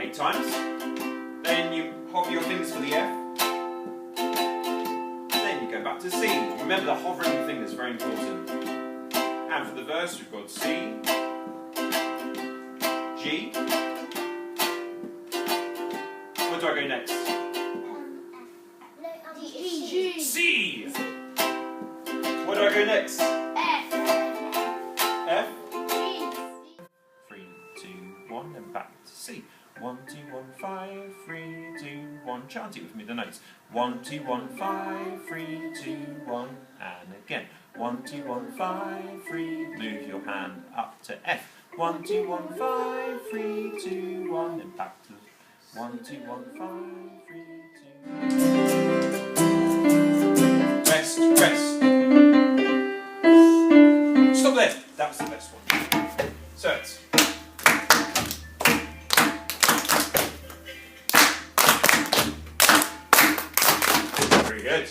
8 times. Then you hover your fingers for the F. Then you go back to C. Remember the hovering the finger is very important. And for the verse we've got C, G. Where do I go next? G. C. Where do I go next? F. F. G. 3, 2, 1, and back to C. 1, 2, 1, 5, 3, 2, 1. Chant it with me, the notes. 1, 2, 1, 5, 3, 2, 1. And again. 1, 2, 1, 5, 3. Move your hand up to F. 1, 2, 1, 5, 3, 2, 1. And back to 1, 2, 1, 5, 3, 2. Rest, rest. Stop there. That's the best one. So it's. Very good.